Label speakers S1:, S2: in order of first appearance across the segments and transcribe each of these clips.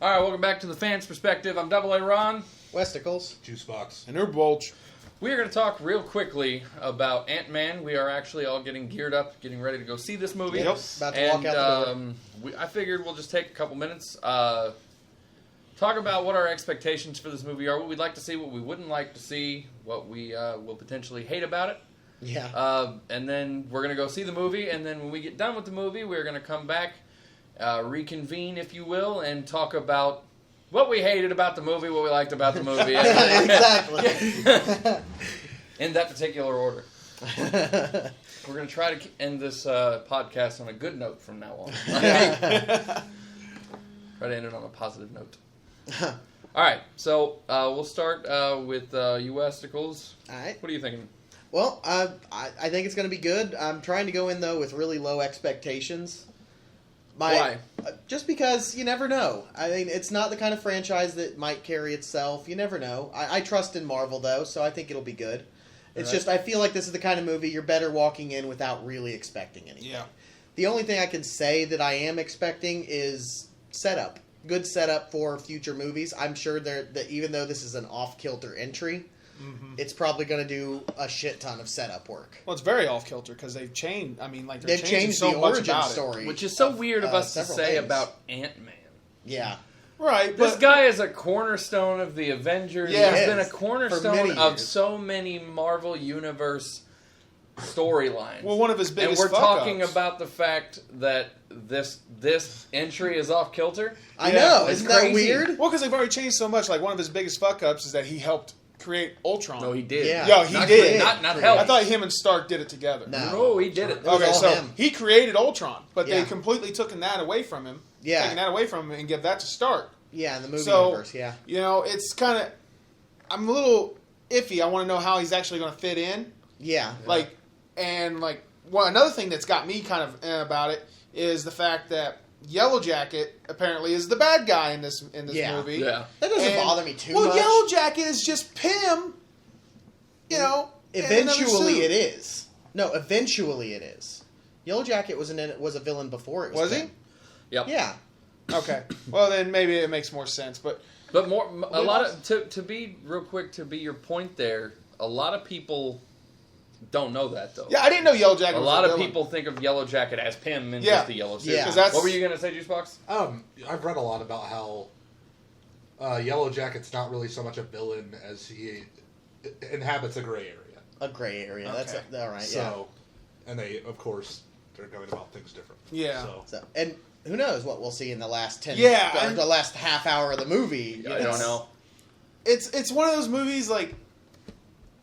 S1: All right, welcome back to the Fans Perspective. I'm Double A Ron.
S2: Westicles.
S3: Juicebox.
S4: And Herb Bulge.
S1: We are going to talk real quickly about Antman. We are actually all getting geared up, getting ready to go see this movie.
S4: Yep.
S2: About to walk out the door.
S1: I figured we'll just take a couple minutes, talk about what our expectations for this movie are, what we'd like to see, what we wouldn't like to see, what we will potentially hate about it.
S2: Yeah.
S1: And then we're going to go see the movie, and then when we get done with the movie, we're going to come back, reconvene, if you will, and talk about what we hated about the movie, what we liked about the movie.
S2: Exactly.
S1: In that particular order. We're going to try to end this podcast on a good note from now on. Try to end it on a positive note. All right, so we'll start with you, Westicles.
S2: All right.
S1: What are you thinking?
S2: Well, I think it's going to be good. I'm trying to go in, though, with really low expectations.
S1: Why?
S2: Just because you never know. I mean, it's not the kind of franchise that might carry itself. You never know. I trust in Marvel, though, so I think it'll be good. It's just, I feel like this is the kind of movie you're better walking in without really expecting anything.
S4: Yeah.
S2: The only thing I can say that I am expecting is setup. Good setup for future movies. I'm sure that even though this is an off-kilter entry, it's probably going to do a shit ton of setup work.
S4: Well, it's very off-kilter because they've changed. I mean, like,
S2: They've changed
S4: so
S2: the
S4: much
S2: origin
S4: about
S2: story.
S1: Which is so weird of us to
S2: several
S1: say
S2: things.
S1: about Ant-Man.
S2: Yeah.
S4: Right,
S1: This
S4: but
S1: guy is a cornerstone of the Avengers.
S4: Yeah.
S1: He's
S2: He
S1: been a
S2: is, for
S1: cornerstone
S2: many
S1: of
S2: years.
S1: so many Marvel Universe storylines.
S4: well, one of his
S1: and
S4: biggest
S1: we're talking
S4: fuck-ups.
S1: about the fact that this entry is off kilter.
S2: I
S4: Yeah,
S2: know.
S1: it's
S2: Isn't that
S1: crazy.
S2: weird?
S4: Well, because they've already changed so much. Like, one of his biggest fuck-ups is that he helped create Ultron.
S1: No, he did.
S2: Yeah.
S4: Yeah, he
S1: Not
S4: did.
S1: create, not help.
S4: I thought him and Stark did it together.
S2: No.
S1: he did it.
S2: It was
S4: Okay,
S2: all
S4: so
S2: him.
S4: he created Ultron, but
S2: Yeah.
S4: they completely taken that away from him.
S2: Yeah.
S4: Taking that away from him and give that to Stark.
S2: Yeah, in the movie
S4: So,
S2: universe, yeah.
S4: You know, it's kind of... I'm a little iffy. I want to know how he's actually going to fit in.
S2: Yeah.
S4: Like, and like, well, another thing that's got me kind of about it is the fact that Yellow Jacket apparently is the bad guy in this
S2: Yeah.
S4: movie.
S1: Yeah.
S2: That doesn't
S4: And-
S2: bother me too
S4: well,
S2: much.
S4: Yellow Jacket is just Pym. You know, in another
S2: Eventually
S4: suit.
S2: it is. No, eventually it is. Yellow Jacket was a villain before it was
S4: Was he?
S2: him.
S1: Yep.
S2: Yeah.
S4: Okay. Well, then maybe it makes more sense. But
S1: But a lot of to be real quick to be your point there. A lot of people don't know that though.
S4: yeah, I didn't know Yellow Jacket.
S1: A
S4: was
S1: lot
S4: a
S1: of
S4: villain.
S1: people think of Yellow Jacket as Pym and
S4: Yeah.
S1: just the yellow suit.
S2: Yeah.
S4: 'Cause that's
S1: What were you gonna say, Juicebox?
S3: I've read a lot about how Yellow Jacket's not really so much a villain as he inhabits a gray area.
S2: A gray area. That's
S4: Okay.
S2: all right.
S3: So, and they, of course, they're going about things different.
S4: Yeah.
S3: So,
S2: So, and who knows what we'll see in the last 10
S4: Yeah,
S2: or
S4: and-
S2: the last half hour of the movie.
S1: I don't know.
S4: It's one of those movies like.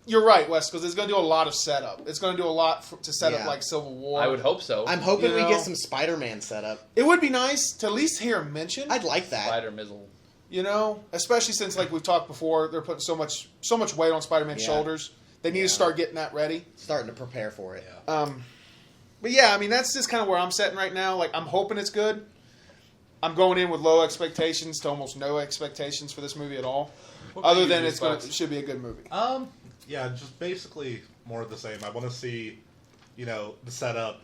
S4: You're right, Wes, because it's going to do a lot of setup. It's going to do a lot to set up
S2: Yeah.
S4: like Civil War.
S1: I would hope so.
S2: I'm hoping
S4: You
S2: we
S4: know?
S2: get some Spider-Man setup.
S4: It would be nice to at least hear him mentioned.
S2: I'd like that.
S1: Spider Mizzle.
S4: You know, especially since like we've talked before, they're putting so much weight on Spider-Man's
S2: Yeah.
S4: shoulders. They need
S2: Yeah.
S4: to start getting that ready.
S2: Starting to prepare for it.
S3: yeah.
S4: But yeah, I mean that's just kind of where I'm sitting right now. Like I'm hoping it's good. I'm going in with low expectations to almost no expectations for this movie at all.
S1: What about
S4: Other
S1: you,
S4: than
S1: Juicebox?
S4: it should be a good movie.
S3: Yeah, just basically more of the same. I want to see, the setup,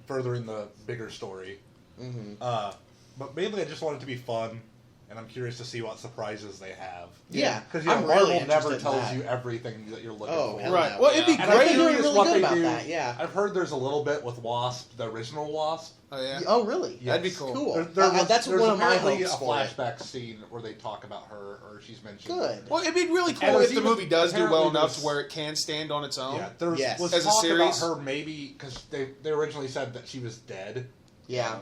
S3: furthering the bigger story.
S2: Mm-hmm.
S3: But mainly I just want it to be fun, and I'm curious to see what surprises they have.
S2: Yeah.
S3: Because
S2: I'm
S3: Marvel
S2: really
S3: never
S2: interested in
S3: tells
S2: that.
S3: you everything that you're looking
S2: Oh,
S3: for.
S2: hell
S4: Right.
S2: no.
S4: Well, it'd be
S1: Yeah.
S3: And I
S4: great.
S3: think
S2: They're
S3: it's
S2: really
S3: what
S2: good
S3: they
S2: about
S3: do.
S2: that, yeah.
S3: I've heard there's a little bit with Wasp, the original Wasp.
S4: Oh yeah.
S2: Oh, really?
S3: Yes.
S4: That'd be cool.
S2: Cool.
S3: There's
S2: That's one of my
S3: apparently
S2: hopes
S3: a
S2: for it.
S3: flashback scene where they talk about her, or she's mentioned.
S2: Good.
S4: Well, it'd be really
S3: And
S4: cool
S3: there's
S4: if the
S3: even-
S4: movie does do well
S3: apparently
S4: enough
S3: there's-
S4: to where it can stand on its own.
S3: Yeah, there
S2: Yes.
S3: was
S4: As a
S3: talk about
S4: series?
S3: her maybe because they originally said that she was dead.
S2: Yeah.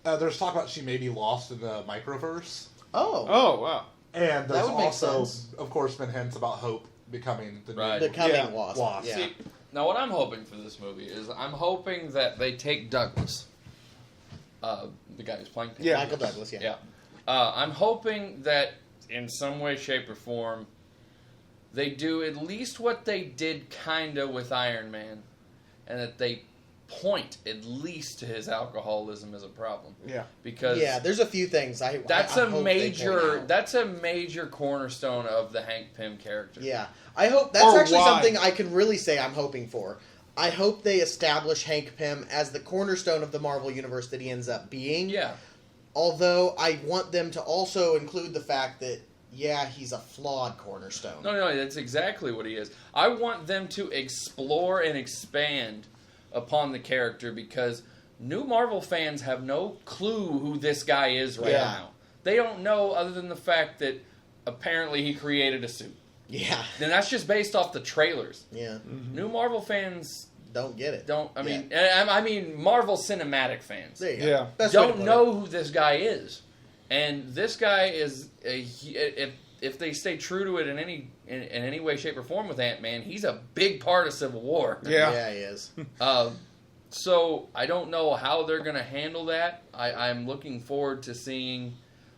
S3: There's talk about she may be lost in the microverse,
S2: Oh.
S4: Oh wow.
S3: and
S2: That
S3: there's
S2: would make
S3: also,
S2: sense.
S3: of course, been hints about Hope becoming the
S1: Right.
S2: The
S3: new.
S2: coming
S4: Yeah.
S2: Wasp.
S3: Wasp.
S2: Yeah.
S1: See, now what I'm hoping for this movie is I'm hoping that they take Douglas, the guy who's playing.
S4: Yeah.
S2: Michael Douglas, yeah.
S1: Yeah. I'm hoping that in some way, shape, or form, they do at least what they did kinda with Iron Man, and that they point at least to his alcoholism as a problem.
S4: Yeah.
S1: Because
S2: Yeah, there's a few things
S1: that's
S2: I
S1: a
S2: hope they point
S1: major
S2: out.
S1: that's a major cornerstone of the Hank Pym character.
S2: Yeah. I hope that's
S4: Or
S2: actually
S4: why.
S2: something I can really say I'm hoping for. I hope they establish Hank Pym as the cornerstone of the Marvel universe that he ends up being.
S1: Yeah.
S2: Although I want them to also include the fact that, yeah, he's a flawed cornerstone.
S1: No, that's exactly what he is. I want them to explore and expand upon the character because new Marvel fans have no clue who this guy is right now. They don't know other than the fact that apparently he created a suit.
S2: Yeah.
S1: And that's just based off the trailers.
S2: Yeah.
S1: New Marvel fans
S2: Don't get it.
S1: I mean Marvel cinematic fans.
S2: There you go.
S4: Yeah.
S2: Best way to
S1: Don't
S2: put
S1: know who this guy is. And this guy is if they stay true to it in any way, shape, or form with Ant-Man, he's a big part of Civil War.
S4: Yeah.
S2: Yeah, he is.
S1: So I don't know how they're going to handle that. I'm looking forward to seeing,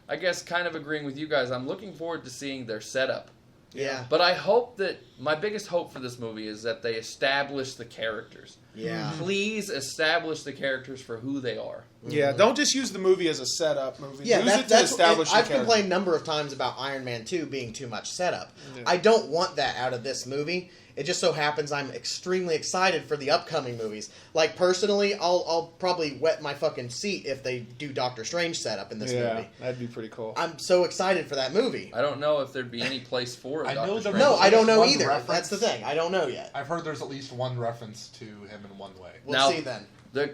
S1: I guess kind of agreeing with you guys, I'm looking forward to seeing their setup.
S2: Yeah.
S1: But I hope that, my biggest hope for this movie is that they establish the characters.
S2: Yeah.
S1: Please establish the characters for who they are.
S4: Yeah, don't just use the movie as a setup movie.
S2: Yeah,
S4: use it to establish the
S2: I've
S4: character.
S2: complained a number of times about Iron Man 2 being too much setup.
S4: Yeah.
S2: I don't want that out of this movie. It just so happens I'm extremely excited for the upcoming movies. Like, personally, I'll probably wet my fucking seat if they do Doctor Strange setup in this movie.
S4: That'd be pretty cool.
S2: I'm so excited for that movie.
S1: I don't know if there'd be any place for it.
S3: I know
S1: Dr.
S3: there
S1: Strange.
S2: No, I don't know
S3: One
S2: either.
S3: reference.
S2: That's the thing. I don't know yet.
S3: I've heard there's at least one reference to him in one way.
S2: We'll
S1: Now-
S2: see then.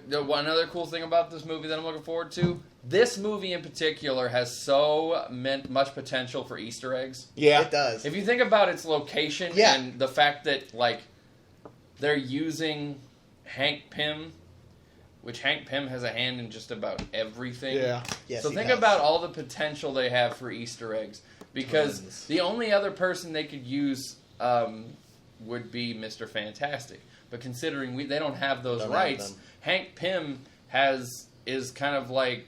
S1: One other cool thing about this movie that I'm looking forward to, this movie in particular has so much potential for Easter eggs.
S4: Yeah.
S2: It does.
S1: If you think about its location
S2: Yeah.
S1: and the fact that, like, they're using Hank Pym, which Hank Pym has a hand in just about everything.
S4: Yeah.
S2: Yes,
S1: So
S2: he
S1: think
S2: does.
S1: about all the potential they have for Easter eggs. Because
S2: Tons.
S1: the only other person they could use would be Mr. Fantastic. But considering they don't have those
S2: Don't have
S1: rights,
S2: them.
S1: Hank Pym is kind of like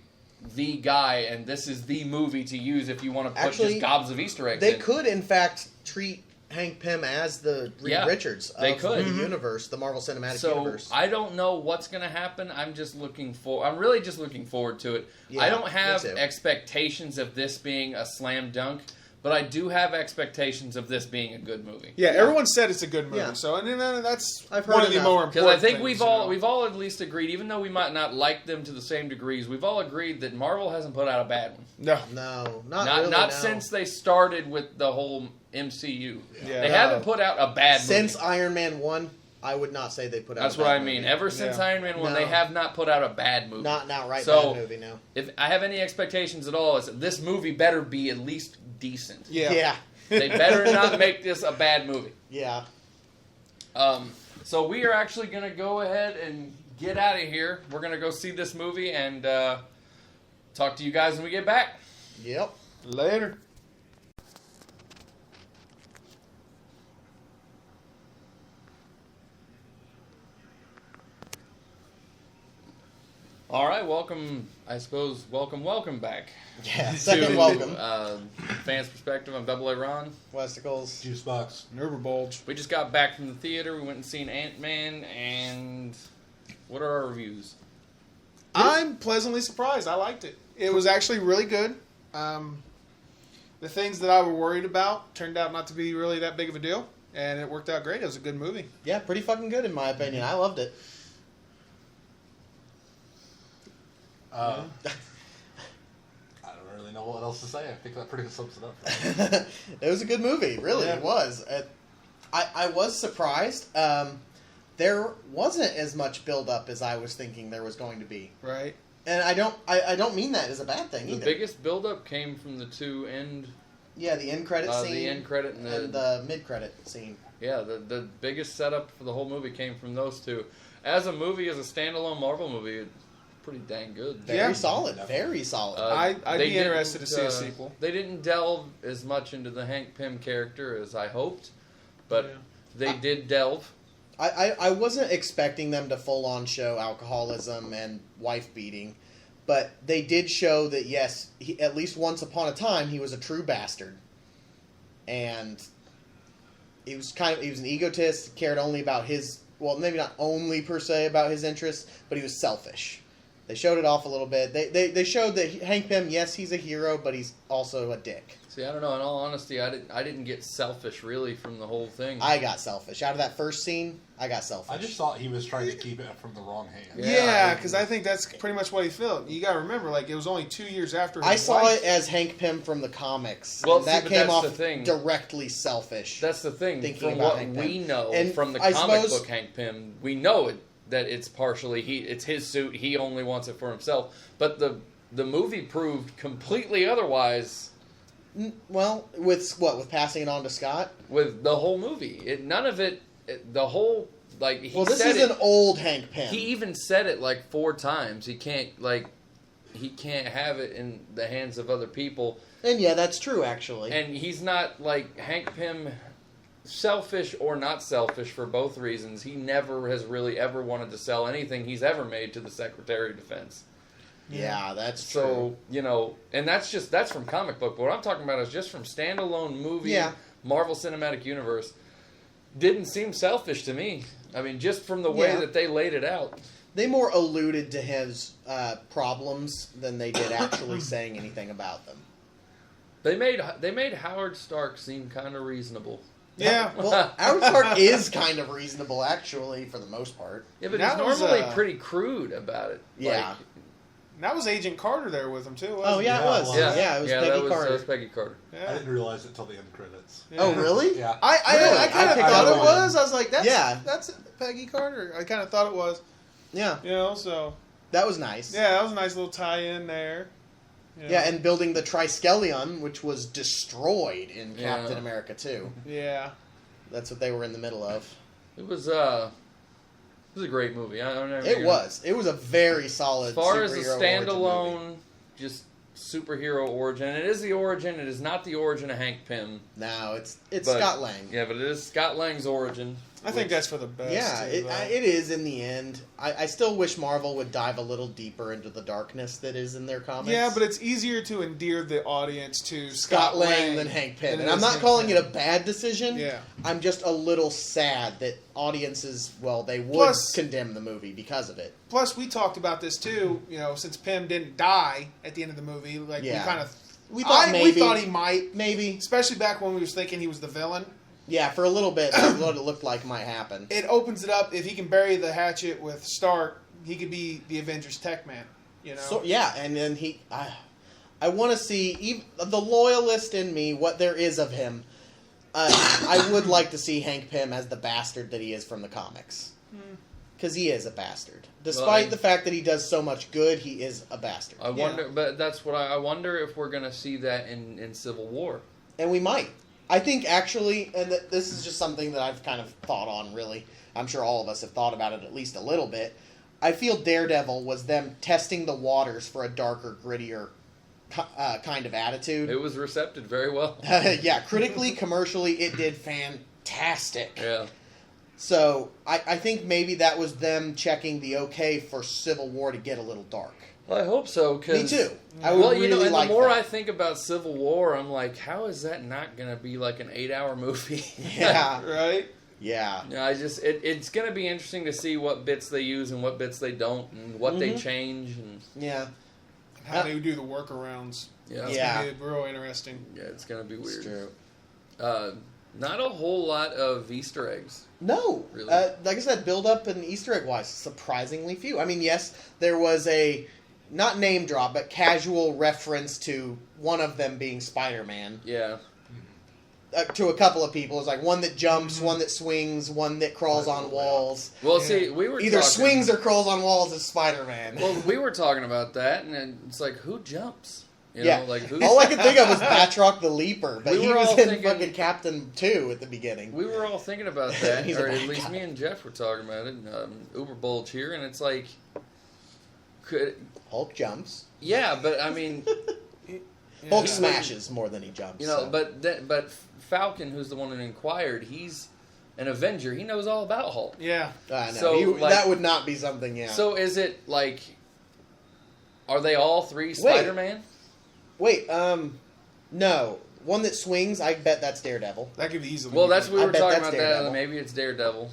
S1: the guy, and this is the movie to use if you want to put
S2: Actually,
S1: just gobs of Easter eggs
S2: They
S1: in.
S2: could, in fact, treat Hank Pym as the Reed
S1: Yeah,
S2: Richards of
S1: they could.
S2: the universe, the Marvel Cinematic
S1: So
S2: Universe.
S1: I don't know what's going to happen. I'm really just looking forward to it.
S2: Yeah,
S1: I don't
S2: me
S1: have
S2: too.
S1: expectations of this being a slam dunk, but I do have expectations of this being a good movie.
S4: Yeah, everyone said it's a good movie.
S2: Yeah.
S4: So, and that's
S2: I've
S4: one
S2: heard
S4: of the
S2: enough.
S4: more
S1: Because
S4: important
S1: I think
S4: things,
S1: we've all at least agreed, even though we might not like them to the same degrees, we've all agreed that Marvel hasn't put out a bad one.
S4: No.
S2: No,
S1: Not
S2: really, no.
S1: since they started with the whole MCU.
S4: Yeah.
S1: They
S4: No.
S1: haven't put out a bad movie.
S2: Since Iron Man 1, I would not say they put out
S1: That's
S2: a
S1: what
S2: bad
S1: I mean.
S2: movie.
S1: Ever since
S4: Yeah.
S1: Iron Man 1,
S2: No.
S1: they have not put out a bad movie.
S2: Not an outright
S1: So-
S2: bad movie, no.
S1: If I have any expectations at all, is that this movie better be at least decent.
S4: Yeah.
S2: Yeah.
S1: They better not make this a bad movie.
S2: Yeah.
S1: So we are actually going to go ahead and get out of here. We're going to go see this movie and talk to you guys when we get back.
S2: Yep.
S4: Later.
S1: All right, welcome back.
S2: Yeah. Second
S1: to,
S2: welcome.
S1: Fans Perspective. I'm Double A Ron.
S2: Westicles.
S3: Juice box.
S4: Nerve bulge.
S1: We just got back from the theater. We went and seen Ant-Man, and what are our reviews?
S4: I'm pleasantly surprised. I liked it. It was actually really good. The things that I were worried about turned out not to be really that big of a deal, and it worked out great. It was a good movie.
S2: Yeah, pretty fucking good in my opinion. I loved it.
S3: I don't really know what else to say. I think that pretty sums it up.
S2: It was a good movie, really.
S3: Yeah.
S2: It was. I was surprised. There wasn't as much build up as I was thinking there was going to be,
S4: Right?
S2: and I don't mean that as a bad thing
S1: The
S2: either.
S1: biggest buildup came from the two end,
S2: Yeah, the end credit scene,
S1: the end credit
S2: and the mid credit scene.
S1: yeah, the biggest setup for the whole movie came from those two. As a movie, as a standalone Marvel movie, it's pretty dang good.
S2: Very
S4: Yeah.
S2: solid. Very solid.
S4: I'd
S1: They
S4: be interested to
S1: didn't,
S4: see a sequel.
S1: They didn't delve as much into the Hank Pym character as I hoped, but
S4: Yeah.
S1: they did delve.
S2: I wasn't expecting them to full on show alcoholism and wife beating, but they did show that yes, at least once upon a time he was a true bastard, and he was an egotist, cared only about his, well, maybe not only per se about his interests, but he was selfish, They showed it off a little bit. They showed that Hank Pym, yes, he's a hero, but he's also a dick.
S1: See, I don't know. In all honesty, I didn't get selfish really from the whole thing.
S2: I got selfish. Out of that first scene, I got selfish.
S3: I just thought he was trying to keep it from the wrong hand.
S4: Yeah, because I think that's pretty much what he felt. You got to remember, like, it was only 2 years after his
S2: I saw
S4: wife.
S2: it as Hank Pym from the comics.
S1: Well,
S2: and that
S1: see, but
S2: came
S1: that's
S2: off
S1: the thing.
S2: directly selfish.
S1: That's the thing.
S2: Thinking
S1: From
S2: about
S1: what
S2: Hank Pym.
S1: we know
S2: And
S1: from the
S2: I
S1: comic
S2: suppose-
S1: book Hank Pym, we know that it's partially it's his suit. He only wants it for himself. But the movie proved completely otherwise.
S2: Well, with passing it on to Scott?
S1: With the whole movie, none of it. The whole he
S2: Well, this
S1: said
S2: is
S1: it,
S2: an old Hank Pym.
S1: He even said it like 4 times. He can't have it in the hands of other people.
S2: And yeah, that's true, actually.
S1: And he's not like Hank Pym, selfish or not selfish for both reasons. He never has really ever wanted to sell anything he's ever made to the Secretary of Defense.
S2: Yeah, that's true.
S1: So, and that's from comic book. But what I'm talking about is just from standalone movie,
S2: Yeah.
S1: Marvel Cinematic Universe. Didn't seem selfish to me. I mean, just from the way that they laid it out.
S2: They more alluded to his problems than they did actually saying anything about them.
S1: They made Howard Stark seem kind of reasonable.
S4: Yeah.
S2: Well, Howard Stark is kind of reasonable, actually, for the most part.
S1: Yeah, but
S4: That
S1: he's
S4: was,
S1: normally pretty crude about it.
S2: Yeah.
S1: Like,
S4: That was Agent Carter there with him, too, wasn't
S2: Oh, yeah,
S3: Yeah,
S2: it was.
S3: it was.
S2: Yeah, it was Peggy Carter.
S1: That was Peggy Carter.
S4: Yeah.
S3: I didn't realize it till the end credits.
S4: Yeah.
S2: Oh, really?
S3: Yeah.
S4: I
S2: Really?
S4: kind
S2: I
S4: of
S2: picked
S4: thought
S2: up
S4: it
S2: on
S4: was. I was like,
S2: Yeah.
S4: that's Peggy Carter. I kind of thought it was.
S2: Yeah,
S4: So
S2: that was nice.
S4: yeah, that was a nice little tie-in there.
S2: Yeah, and building the Triskelion, which was destroyed in
S1: Yeah.
S2: Captain America 2.
S4: yeah.
S2: That's what they were in the middle of.
S1: It was a great movie.
S2: It was. It was a very solid
S1: As far as a
S2: superhero origin movie.
S1: standalone, just superhero origin, it is the origin. It is not the origin of Hank Pym.
S2: No, it's
S1: But-
S2: Scott Lang.
S1: Yeah, but it is Scott Lang's origin.
S4: I think that's for the best.
S2: Yeah,
S4: too, though.
S2: it is in the end. I still wish Marvel would dive a little deeper into the darkness that is in their comics.
S4: Yeah, but it's easier to endear the audience to
S2: Scott Lang than Hank Pym.
S4: than
S2: And
S4: it
S2: I'm
S4: is
S2: not
S4: Hank
S2: calling
S4: Pym.
S2: it a bad decision.
S4: Yeah.
S2: I'm just a little sad that audiences, they would
S4: Plus-
S2: condemn the movie because of it.
S4: Plus, we talked about this too. Since Pym didn't die at the end of the movie, like
S2: Yeah.
S4: we kind of
S2: We thought maybe.
S4: we thought he might,
S2: Maybe.
S4: especially back when we was thinking he was the villain.
S2: Yeah, for a little bit, that's what it looked like might happen.
S4: It opens it up. If he can bury the hatchet with Stark, he could be the Avengers Tech Man.
S2: So yeah, and then I want to see even the loyalist in me, what there is of him. I would like to see Hank Pym as the bastard that he is from the comics, because he is a bastard. Despite the fact that he does so much good, he is a bastard,
S1: I wonder, but that's what I wonder if we're gonna see that in Civil War.
S2: and we might. I think actually, and this is just something that I've kind of thought on. Really, I'm sure all of us have thought about it at least a little bit. I feel Daredevil was them testing the waters for a darker, grittier kind of attitude.
S1: It was recepted very well.
S2: Yeah, critically, commercially, it did fantastic.
S1: Yeah.
S2: So I think maybe that was them checking the okay for Civil War to get a little dark.
S1: Well, I hope so.
S2: Me too. I would
S1: Well,
S2: really
S1: and
S2: like
S1: the more
S2: that.
S1: I think about Civil War, I'm like, how is that not going to be like an 8-hour movie?
S2: Yeah,
S4: Right?
S2: yeah.
S1: Yeah, it's going to be interesting to see what bits they use and what bits they don't, and what they change, and
S2: Yeah,
S4: How they do the workarounds.
S1: yeah,
S4: That's
S2: Yeah.
S4: gonna be real interesting.
S1: yeah, it's going to be
S2: it's
S1: weird.
S2: true.
S1: Not a whole lot of Easter eggs.
S2: No,
S1: Really?
S2: like I said, build up and Easter egg wise, surprisingly few. I mean, yes, there was a not name drop, but casual reference to one of them being Spider-Man.
S1: Yeah,
S2: To a couple of people, it's like one that jumps, one that swings, one that crawls on walls.
S1: well,
S4: Yeah.
S1: see, we were
S2: Either
S1: talking,
S2: swings or crawls on walls as Spider-Man.
S1: Well, we were talking about that, and it's like, who jumps? You
S2: Yeah.
S1: know, like who's,
S2: All I could think of was Batroc the Leaper, but
S1: We
S2: he
S1: were
S2: was
S1: all
S2: in
S1: thinking-
S2: fucking Captain 2 at the beginning.
S1: we were all thinking about that,
S2: He's a
S1: or at
S2: bad
S1: least
S2: guy.
S1: me and Jeff were talking about it. Uber Bulge here, and it's like,
S2: Hulk jumps.
S1: yeah, but I mean,
S2: Hulk
S1: he-
S2: smashes more than he jumps.
S1: you know,
S2: so.
S1: but Falcon, who's the one who inquired, he's an Avenger. He knows all about Hulk.
S4: Yeah.
S2: I know.
S1: so, like-
S2: that would not be something, yeah.
S1: So is it like, are they all three Spider-Man?
S2: Wait, no. One that swings, I bet that's Daredevil.
S4: That could be easily.
S1: Well, that's we
S2: I
S1: were
S2: bet
S1: talking
S2: that's
S1: about that.
S2: Daredevil.
S1: Maybe it's Daredevil.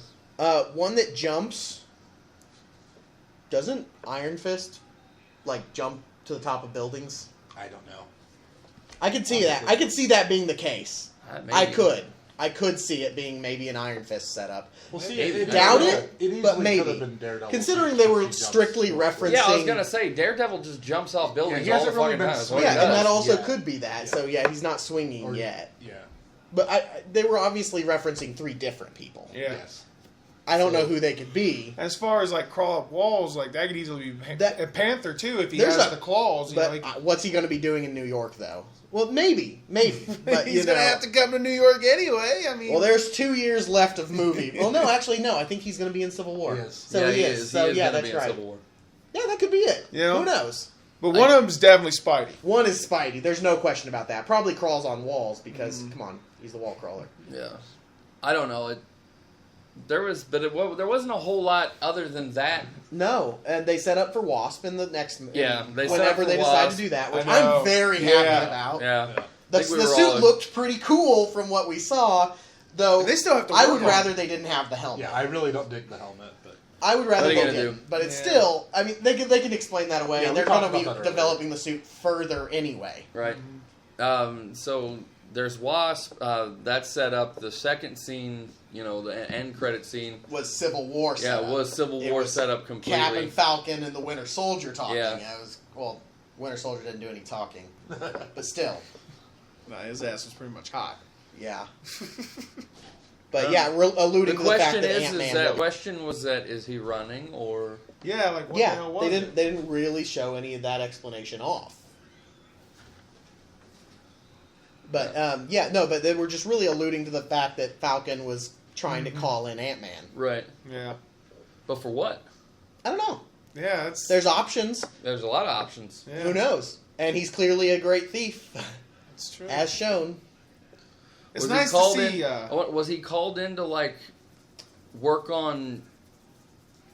S2: One that jumps, doesn't Iron Fist like jump to the top of buildings?
S3: I don't know.
S2: I could see that. I could see that being the case.
S1: Maybe.
S2: I could see it being maybe an Iron Fist setup.
S3: Well, see,
S2: Doubt it,
S3: easily
S2: but
S3: could
S2: maybe.
S3: have been Daredevil.
S2: Considering they were
S3: He jumps
S2: strictly
S3: really
S2: referencing...
S1: Yeah, I was gonna say Daredevil just jumps off buildings
S3: he
S1: all the
S3: hasn't really
S1: fucking
S3: been
S1: time. That's what
S3: swinging.
S1: he
S2: Yeah, and
S1: does.
S2: that also
S3: Yeah.
S2: could be that.
S3: Yeah.
S2: So yeah, he's not swinging
S3: Or-
S2: yet.
S3: Yeah.
S2: But they were obviously referencing 3 different people.
S4: Yeah.
S3: Yes.
S2: I don't know who they could be.
S4: As far as like crawl up walls, like that could easily be
S2: That-
S4: a panther too if he
S2: There's
S4: has
S2: a-
S4: the claws. You
S2: But
S4: know,
S2: what's he going to be doing in New York, though? Well, maybe. But
S4: he's gonna have to come to New York anyway. I mean,
S2: Well, there's 2 years left of movie. Well, no, actually, no. I think he's going to be in Civil War.
S3: He is.
S2: So
S1: yeah,
S2: he is. So
S1: He is
S2: yeah,
S1: gonna
S2: that's
S1: be in
S2: right.
S1: Civil War.
S2: Yeah, that could be it.
S4: Yeah.
S2: Who knows?
S4: but one of them's definitely Spidey.
S2: One is Spidey. There's no question about that. Probably crawls on walls because, come on, he's the wall crawler.
S1: Yeah, I don't know. There wasn't a whole lot other than that.
S2: No, and they set up for Wasp in the next.
S1: Yeah, they set up
S2: whenever
S1: for
S2: they decide
S1: Wasp.
S2: to do that, which
S4: I know.
S2: I'm very
S4: Yeah.
S2: happy about.
S1: Yeah,
S3: Yeah.
S2: The,
S1: I think we
S2: the
S1: were
S2: suit
S1: all-
S2: looked pretty cool from what we saw, though.
S4: But they still have to
S2: I
S4: work
S2: would
S4: on
S2: rather
S4: it.
S2: they didn't have the helmet.
S3: Yeah, I really don't dig the helmet, but
S2: I would rather
S1: What are you
S2: go
S1: gonna
S2: get,
S1: do?
S2: but it's
S4: Yeah.
S2: still. I mean, they can explain that away,
S3: Yeah,
S2: and
S3: we
S2: they're going to
S3: talked
S2: be
S3: about that earlier.
S2: developing the suit further anyway.
S1: right. So there's Wasp. That set up the second scene. The end credit scene.
S2: Was Civil War?
S1: Yeah,
S2: set
S1: it
S2: up.
S1: was Civil
S2: It
S1: War
S2: was
S1: set up completely.
S2: Cap and Falcon and the Winter Soldier talking.
S1: Yeah.
S2: It was Winter Soldier didn't do any talking, but still,
S4: Nah, his ass was pretty much hot.
S2: yeah. But yeah, we're
S1: The
S2: alluding to the fact
S1: question
S2: that
S1: is
S2: Ant-Man.
S1: that
S2: really-
S1: question was that is he running or
S4: Yeah, like what the
S2: yeah,
S4: hell was
S2: they
S4: it?
S2: didn't. They didn't really show any of that explanation off. But but they were just really alluding to the fact that Falcon was trying to call in Ant-Man.
S1: right?
S4: Yeah,
S1: But for what?
S2: I don't know.
S4: yeah, that's
S2: There's options.
S1: There's a lot of options.
S4: yeah,
S2: Who knows? And he's clearly a great thief,
S4: It's true.
S2: as shown.
S4: It's
S1: Was he
S4: nice to
S1: called
S4: see.
S1: in- was he called in to work on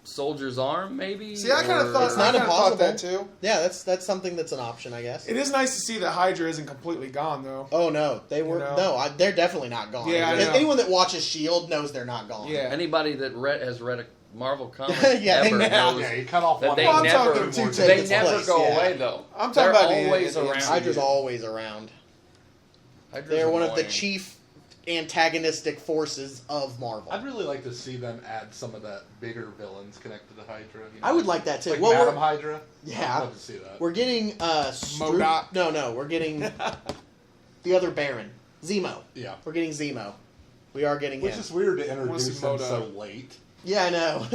S1: Soldier's arm? Maybe.
S4: See, I kind of
S1: Or-
S4: thought,
S2: It's not
S4: I kinda thought
S2: impossible.
S4: that too.
S2: Yeah, that's something that's an option, I guess.
S4: It is nice to see that Hydra isn't completely gone though.
S2: Oh no, they were
S4: know?
S2: they're definitely not gone.
S4: Yeah, I know.
S2: Anyone that watches Shield knows they're not gone.
S4: Yeah.
S1: Anybody that has read a Marvel comic
S2: Yeah, they
S1: ever
S2: never-
S1: knows
S3: yeah, he cut off
S1: that
S3: one.
S1: they
S4: Well, I'm
S1: never
S4: talking
S2: to
S1: they
S2: take its
S1: never
S2: place,
S1: go
S2: yeah.
S1: away though.
S4: I'm talking
S1: They're
S4: about
S1: always
S4: the
S1: around.
S2: Hydra's always around.
S1: Hydra's
S2: They're one of the
S1: annoying.
S2: chief antagonistic forces of Marvel.
S3: I'd really like to see them add some of that bigger villains connected to Hydra.
S2: I would like that too.
S3: Like
S2: Well,
S3: Madam
S2: we're,
S3: Hydra.
S2: Yeah.
S3: I'd love to see that.
S2: we're getting
S4: MODOK.
S2: No, we're getting the other Baron, Zemo.
S3: Yeah.
S2: We're getting Zemo. We are getting
S3: Which
S2: him.
S3: is weird to
S4: What's
S3: introduce
S4: the
S3: him so
S4: MODOK?
S3: late.
S2: Yeah, I know.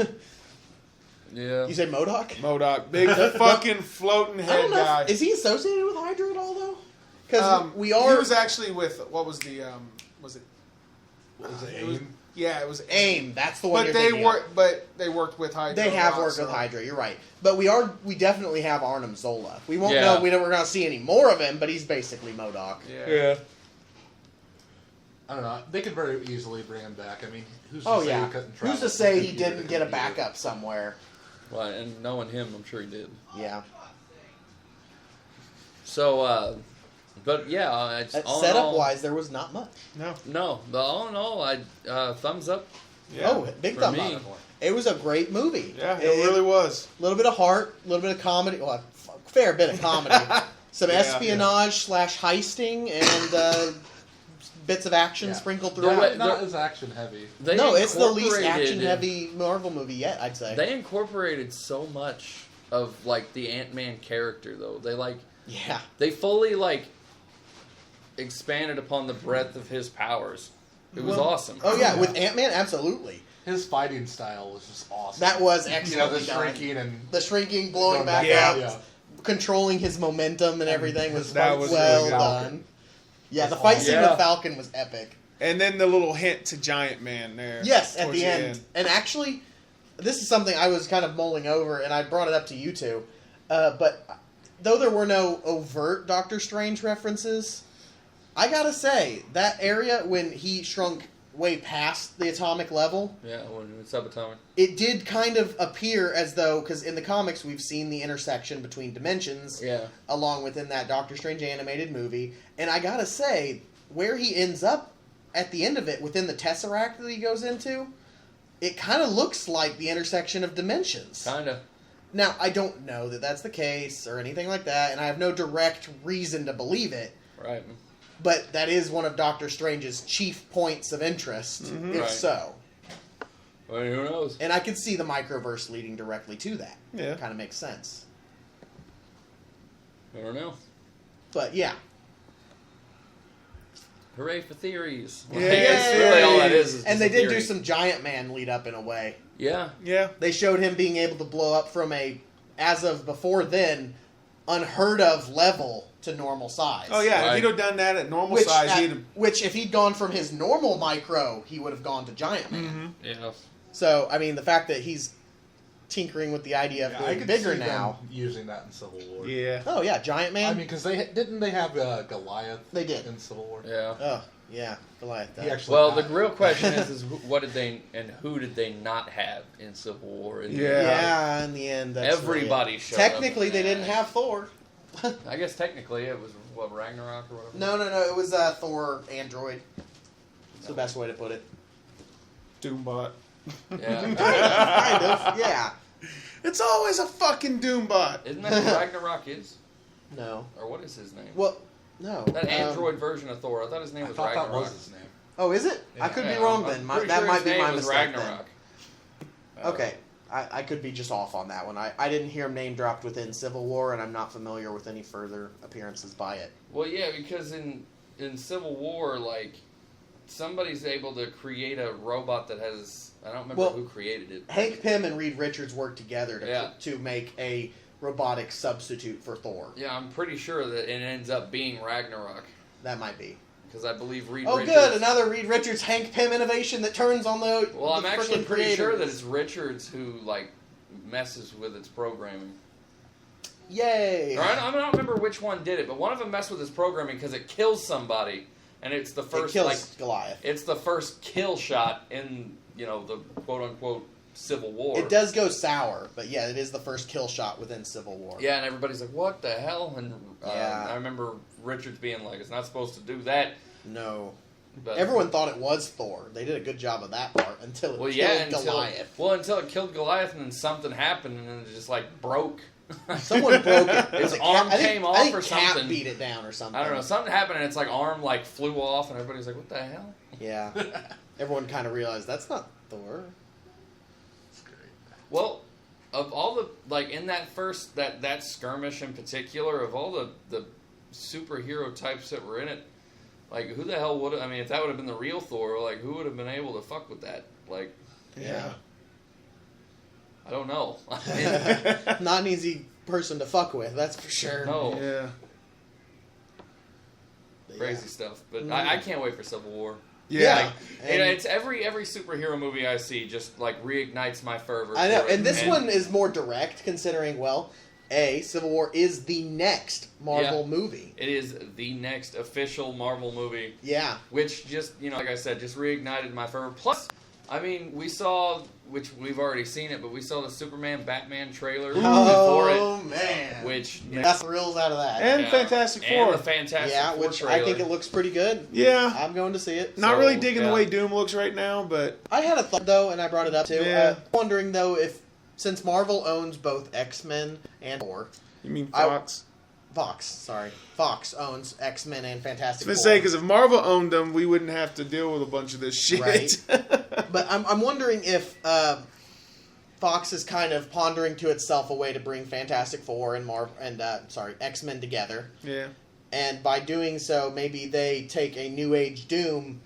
S1: Yeah.
S2: You said MODOK?
S4: MODOK, big fucking floating
S2: I
S4: head
S2: don't know.
S4: guy.
S2: Is he associated with Hydra at all though? Because we
S4: He
S2: are
S4: was actually with what was the was it?
S3: Was it
S4: It was-
S3: AIM?
S4: Yeah, it was
S2: AIM. That's the one.
S4: But
S2: you're
S4: they
S2: thinking of.
S4: work. But they worked with Hydra.
S2: They
S4: a
S2: have
S4: lot,
S2: worked with
S4: so-
S2: Hydra. You're right, but we definitely have Arnim Zola. We won't
S1: Yeah.
S2: know. We're not going to see any more of him, but he's basically MODOK.
S4: Yeah.
S3: I don't know. They could very easily bring him back. I mean, who's to
S2: Oh
S3: say
S2: yeah.
S3: he couldn't
S2: Who's
S3: travel
S2: to say
S3: from
S2: he
S3: computer
S2: didn't
S3: to
S2: get a
S3: computer?
S2: backup somewhere?
S1: Well, and knowing him, I'm sure he did.
S2: Yeah.
S1: So, but yeah, it's all in
S2: Setup
S1: all-
S2: wise, there was not much.
S4: No.
S1: No, the all in all, I thumbs up.
S4: Yeah.
S2: Oh, big
S1: For
S2: thumb
S1: me.
S2: up. It was a great movie.
S4: Yeah, it really was.
S2: A little bit of heart, a little bit of comedy. Well, a fair bit of comedy. Some
S4: Yeah,
S2: espionage / heisting and bits of action
S3: Yeah.
S2: sprinkled
S1: The
S2: throughout.
S1: way-
S3: Not as action heavy.
S1: They
S2: No, it's the least
S1: incorporated-
S2: action-heavy Marvel movie yet, I'd say.
S1: They incorporated so much of the Ant-Man character, though.
S2: Yeah.
S1: They fully expanded upon the breadth of his powers. It was
S2: Well,
S1: awesome.
S2: Oh yeah,
S3: Yeah.
S2: with Ant-Man, absolutely.
S3: His fighting style was just awesome.
S2: That was
S3: you know,
S2: excellently
S3: the
S2: done.
S3: shrinking and
S2: The shrinking, blowing
S3: going
S2: back
S4: Yeah.
S2: up,
S3: Yeah.
S2: controlling his momentum and everything was
S4: That was
S2: well
S4: really good.
S2: done. Yeah, the
S3: That's
S2: fight
S3: awesome.
S2: scene
S1: Yeah.
S2: with Falcon was epic.
S4: And then the little hint to Giant Man there.
S2: Yes, at
S4: towards
S2: the end. And actually, this is something I was kind of mulling over, and I brought it up to you two. But though there were no overt Doctor Strange references, I gotta say, that area when he shrunk way past the atomic level,
S1: Yeah, when it's subatomic.
S2: it did kind of appear as though, because in the comics we've seen the intersection between dimensions,
S1: Yeah.
S2: along within that Doctor Strange animated movie, and I gotta say, where he ends up at the end of it, within the Tesseract that he goes into, it kind of looks like the intersection of dimensions.
S1: Kinda.
S2: Now, I don't know that that's the case or anything like that, and I have no direct reason to believe it.
S1: Right.
S2: But that is one of Doctor Strange's chief points of interest, if
S1: Right.
S2: so.
S1: Well, who knows?
S2: And I could see the microverse leading directly to that.
S4: Yeah.
S2: Kind of makes sense.
S1: I don't know.
S2: But yeah.
S1: Hooray for theories.
S4: Yeah.
S1: That's really all that is
S2: And
S1: just
S2: they
S1: a
S2: did do
S1: theory.
S2: some Giant Man lead up in a way.
S1: Yeah.
S4: Yeah.
S2: They showed him being able to blow up from a, as of before then, unheard of level to normal size.
S4: Oh yeah,
S1: Right.
S4: if he'd have done that at normal size, he'd have.
S2: Which, if he'd gone from his normal micro, he would have gone to Giant Man.
S1: Yeah.
S2: So, I mean, the fact that he's tinkering with the idea of
S3: Yeah, I
S2: going
S3: could
S2: bigger
S3: see
S2: now.
S3: them using that in Civil War.
S4: Yeah.
S2: Oh yeah, Giant Man.
S3: I mean, because didn't they have Goliath?
S2: They did.
S3: In Civil War.
S1: Yeah.
S2: Oh yeah, Goliath.
S3: He actually
S1: Well, the
S3: died.
S1: real question is what did they and who did they not have in Civil War? In the
S4: Yeah.
S1: end?
S2: Yeah, in the end, that's
S1: Everybody
S2: really it.
S1: showed up
S2: Technically,
S1: in
S2: they
S1: that.
S2: didn't have Thor.
S1: I guess technically it was what Ragnarok or whatever.
S2: No, it was Thor Android. That's the best way to put it.
S4: Doombot.
S1: Yeah.
S2: Kind of, yeah.
S4: It's always a fucking Doombot.
S1: Isn't that who Ragnarok is?
S2: No.
S1: Or what is his name?
S2: Well, no.
S1: That android version of Thor. I thought his name
S3: I
S1: was
S3: thought
S1: Ragnarok.
S3: that was his name.
S2: Oh, is it? I could be
S1: Yeah,
S2: wrong
S1: I'm
S2: then.
S1: pretty
S2: That
S1: sure
S2: might
S1: his
S2: be
S1: name
S2: my
S1: was
S2: mistake then.
S1: Ragnarok.
S2: Okay. I could be just off on that one. I didn't hear him name dropped within Civil War, and I'm not familiar with any further appearances by it.
S1: Well, yeah, because in Civil War, like somebody's able to create a robot that has I don't remember
S2: Well,
S1: who created it.
S2: Hank Pym and Reed Richards worked together
S1: Yeah.
S2: to make a robotic substitute for Thor.
S1: Yeah, I'm pretty sure that it ends up being Ragnarok
S2: That might be.
S1: because I believe Reed.
S2: Oh,
S1: Richards,
S2: good! Another Reed Richards Hank Pym innovation that turns on the.
S1: Well, I'm
S2: the
S1: actually
S2: frickin'
S1: pretty sure that
S2: creators.
S1: it's Richards who like messes with its programming.
S2: Yay!
S1: Or I don't remember which one did it, but one of them messed with its programming because it kills somebody, and it's the
S2: It
S1: first
S2: kills
S1: like
S2: Goliath.
S1: it's the first kill shot in the quote unquote Civil War.
S2: It does go sour, but yeah, it is the first kill shot within Civil War.
S1: Yeah, and everybody's like, "What the hell?" And
S2: Yeah.
S1: I remember Richards being like, "It's not supposed to do that."
S2: No.
S1: But
S2: Everyone thought it was Thor. They did a good job of that part until it
S1: well,
S2: killed
S1: yeah,
S2: Goliath.
S1: until it killed Goliath, and then something happened, and then it just like broke.
S2: Someone broke it.
S1: Its
S2: Was it
S1: arm
S2: Cap?
S1: came off
S2: I think
S1: or
S2: Cap
S1: something.
S2: beat it down or something.
S1: I don't know. Something happened, and its like arm like flew off, and everybody's like, "What the hell?"
S2: Yeah. Everyone kind of realized that's not Thor.
S3: That's great.
S1: Well, of all the like in that first that skirmish in particular, of all the superhero types that were in it, like who the hell would I mean if that would have been the real Thor, like who would have been able to fuck with that? Like
S2: Yeah.
S1: I don't know. I mean,
S2: Not an easy person to fuck with, that's for sure.
S1: no,
S4: Yeah.
S2: But
S1: crazy stuff. But
S2: Mm.
S1: I can't wait for Civil War.
S4: Yeah.
S2: And
S1: It's every superhero movie I see just like reignites my fervor.
S2: I know,
S1: for it.
S2: and this one is more direct considering, well, Civil War is the next Marvel
S1: Yeah.
S2: movie.
S1: It is the next official Marvel movie.
S2: Yeah.
S1: Which just, like I said, just reignited my fervor. Plus, I mean, we saw, which we've already seen it, but we saw the Superman-Batman trailer before
S2: Oh,
S1: it,
S2: man.
S1: which...
S2: Got thrills out of that.
S4: And
S1: yeah.
S4: Fantastic
S1: And
S4: Four.
S1: the Fantastic
S2: Yeah,
S1: Four
S2: which
S1: trailer.
S2: I think it looks pretty good.
S4: Yeah.
S2: I'm going to see it.
S4: Not
S1: So,
S4: really digging
S1: yeah.
S4: the way Doom looks right now, but
S2: I had a thought, though, and I brought it up, too.
S4: Yeah.
S2: Wondering, though, if, since Marvel owns both X-Men and Thor...
S4: you mean
S2: I-
S4: Fox?
S2: Fox owns X-Men and
S4: I was
S2: Fantastic
S4: going to
S2: Four.
S4: say, because if Marvel owned them, we wouldn't have to deal with a bunch of this shit.
S2: Right. But I'm wondering if Fox is kind of pondering to itself a way to bring Fantastic Four and X-Men together,
S4: Yeah.
S2: and by doing so, maybe they take a New Age Doom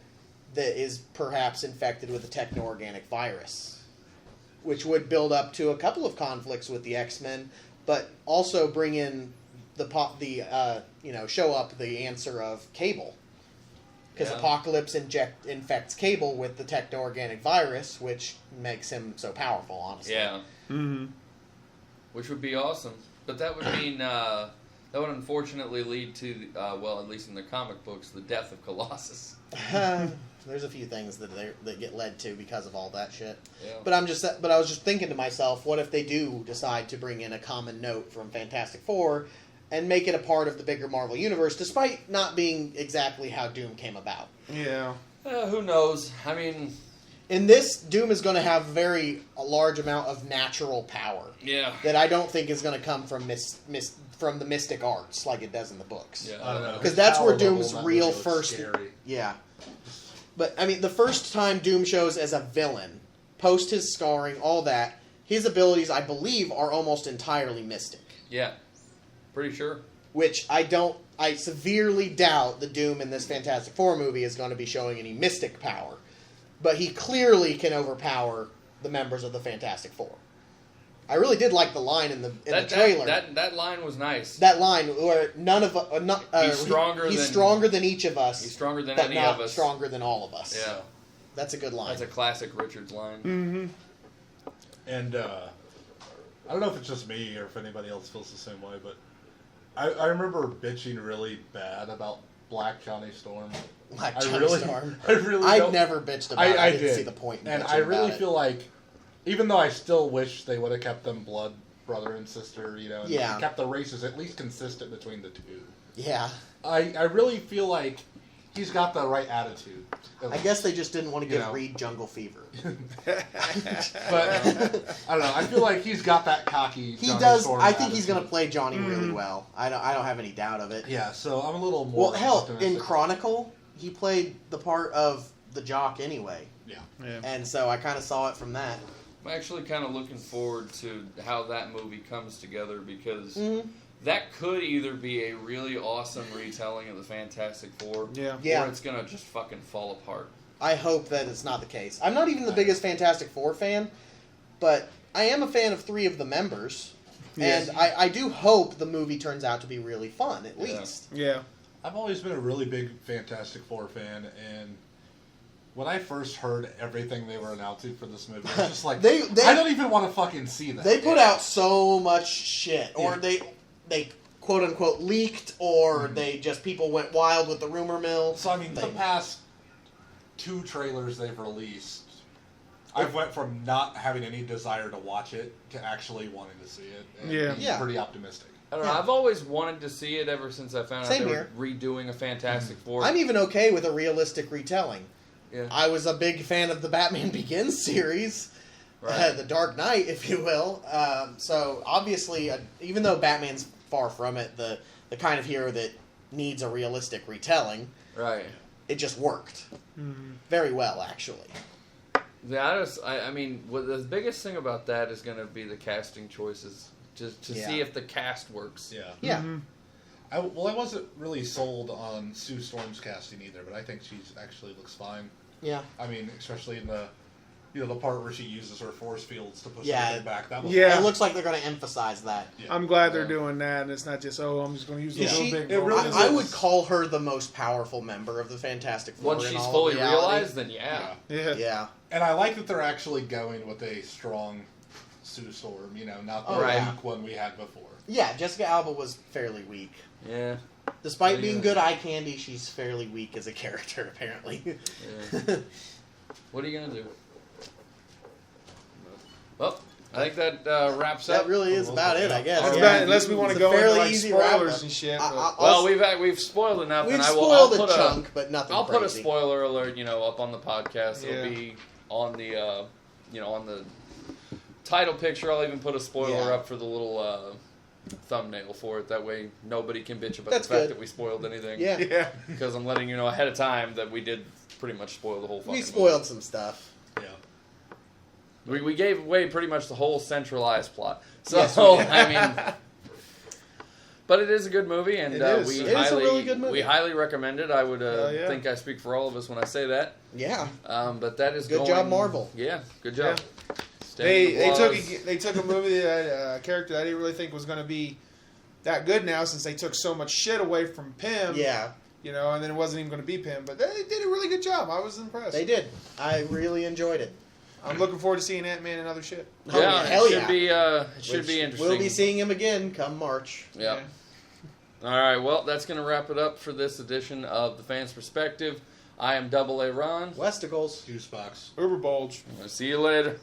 S2: that is perhaps infected with a techno-organic virus, which would build up to a couple of conflicts with the X-Men, but also bring in show up the answer of Cable. Because
S1: Yeah.
S2: Apocalypse infects Cable with the techno-organic virus, which makes him so powerful, honestly.
S1: Yeah,
S4: Mm-hmm.
S1: which would be awesome. But that would mean... that would unfortunately lead to, at least in the comic books, the death of Colossus.
S2: There's a few things that get led to because of all that shit.
S1: Yeah.
S2: But I was just thinking to myself, what if they do decide to bring in a common note from Fantastic Four and make it a part of the bigger Marvel universe, despite not being exactly how Doom came about?
S4: Yeah.
S1: Who knows? I mean...
S2: In this, Doom is going to have a large amount of natural power.
S1: Yeah.
S2: That I don't think is going to come from from the mystic arts like it does in the books.
S1: Yeah.
S3: I don't know.
S2: Because
S3: His
S2: that's where
S3: power level
S2: Doom's
S3: in that
S2: real
S3: movie looks
S2: first.
S3: scary.
S2: Yeah. But, I mean, the first time Doom shows as a villain, post his scarring, all that, his abilities, I believe, are almost entirely mystic.
S1: Yeah. Pretty sure.
S2: Which I severely doubt the Doom in this Fantastic Four movie is going to be showing any mystic power. But he clearly can overpower the members of the Fantastic Four. I really did like the line in the trailer.
S1: That line was nice.
S2: That line where none of
S1: he's
S2: stronger than each of us.
S1: He's stronger than
S2: but
S1: any
S2: not
S1: of us.
S2: Stronger than all of us.
S1: Yeah.
S2: That's a good line.
S1: That's a classic Richards line.
S4: Mm-hmm.
S3: And I don't know if it's just me or if anybody else feels the same way, but I remember bitching really bad about Black Johnny Storm.
S2: Black Johnny Storm.
S3: I
S2: never bitched about it. I didn't see the point in
S3: and
S2: bitching
S3: I really
S2: about
S3: feel like, even though I still wish they would have kept them blood brother and sister, and kept the races at least consistent between the two.
S2: Yeah.
S3: I really feel like he's got the right attitude.
S2: I guess they just didn't want to give Reed jungle fever.
S3: But I don't know. I feel like he's got that cocky.
S2: He
S3: Johnny
S2: does.
S3: Storm
S2: I think
S3: attitude.
S2: he's going to play Johnny really well. I don't have any doubt of it.
S3: Yeah. So I'm a little more.
S2: Well, hell,
S3: optimistic.
S2: in Chronicle, he played the part of the jock anyway.
S3: Yeah.
S2: And so I kind of saw it from that.
S1: I'm actually kind of looking forward to how that movie comes together because that could either be a really awesome retelling of the Fantastic Four, or it's gonna just fucking fall apart.
S2: I hope that it's not the case. I'm not even the biggest Fantastic Four fan, but I am a fan of 3 of the members, and I do hope the movie turns out to be really fun, at least.
S4: Yeah.
S3: I've always been a really big Fantastic Four fan, and when I first heard everything they were announcing for this movie, I was just like, I don't even want to fucking see that.
S2: They put out so much shit, or they quote unquote leaked, or people went wild with the rumor mill.
S3: So I mean, the past 2 trailers they've released, I've went from not having any desire to watch it to actually wanting to see it. And being pretty optimistic.
S1: I don't know. I've always wanted to see it ever since I found out they were redoing a Fantastic Four.
S2: I'm even okay with a realistic retelling.
S1: Yeah.
S2: I was a big fan of the Batman Begins series, the Dark Knight, if you will. So obviously, even though Batman's far from it, the kind of hero that needs a realistic retelling, it just worked very well, actually.
S1: Yeah, I mean, the biggest thing about that is going to be the casting choices, just to see if the cast works.
S2: Yeah.
S3: Mm-hmm. I wasn't really sold on Sue Storm's casting either, but I think she actually looks fine.
S2: Yeah.
S3: I mean, especially in the the part where she uses her force fields to push everything back. That was
S2: It looks like they're going to emphasize that.
S3: Yeah.
S4: I'm glad they're doing that, and it's not just, I'm just going to use the little big...
S2: I would call her the most powerful member of the Fantastic Four.
S1: Once she's fully realized, then
S2: yeah.
S3: And I like that they're actually going with a strong Sue Storm, not the weak one we had before.
S2: Yeah, Jessica Alba was fairly weak.
S1: Yeah.
S2: Despite being good eye candy, she's fairly weak as a character, apparently.
S1: Yeah. What are you going to do? Well, I think that wraps up.
S2: That really is about it, I guess.
S4: That's about, unless we want to go into like
S2: easy
S4: spoilers and shit.
S1: Well, we've spoiled enough.
S2: We've
S1: and
S2: spoiled a chunk, but nothing
S1: I'll
S2: crazy.
S1: put a spoiler alert, up on the podcast. It'll be on the, on the title picture. I'll even put a spoiler up for the little thumbnail for it. That way, nobody can bitch about the fact that we spoiled anything.
S2: Yeah.
S1: Because I'm letting you know ahead of time that we did pretty much spoil the whole fucking
S2: We spoiled
S1: movie.
S2: some stuff.
S3: Yeah.
S1: We gave away pretty much the whole centralized plot. So,
S2: Yes,
S1: I mean... But it is a good movie, and
S2: It is a really good movie.
S1: We highly recommend it. I would think I speak for all of us when I say that.
S2: Yeah.
S1: But that is
S2: good job, Marvel.
S1: Yeah, good job.
S4: Yeah. They took a movie that a character that I didn't really think was going to be that good now, since they took so much shit away from Pym.
S2: Yeah.
S4: And then it wasn't even going to be Pym, but they did a really good job. I was impressed.
S2: They did. I really enjoyed it.
S4: I'm looking forward to seeing Antman and other shit.
S1: Yeah,
S2: hell
S1: it should be interesting.
S2: We'll be seeing him again come March.
S1: Yeah. All right, well, that's going to wrap it up for this edition of The Fan's Perspective. I am Double A Ron.
S2: Westicles.
S3: Juicebox.
S4: Uber Bulge.
S1: See you later.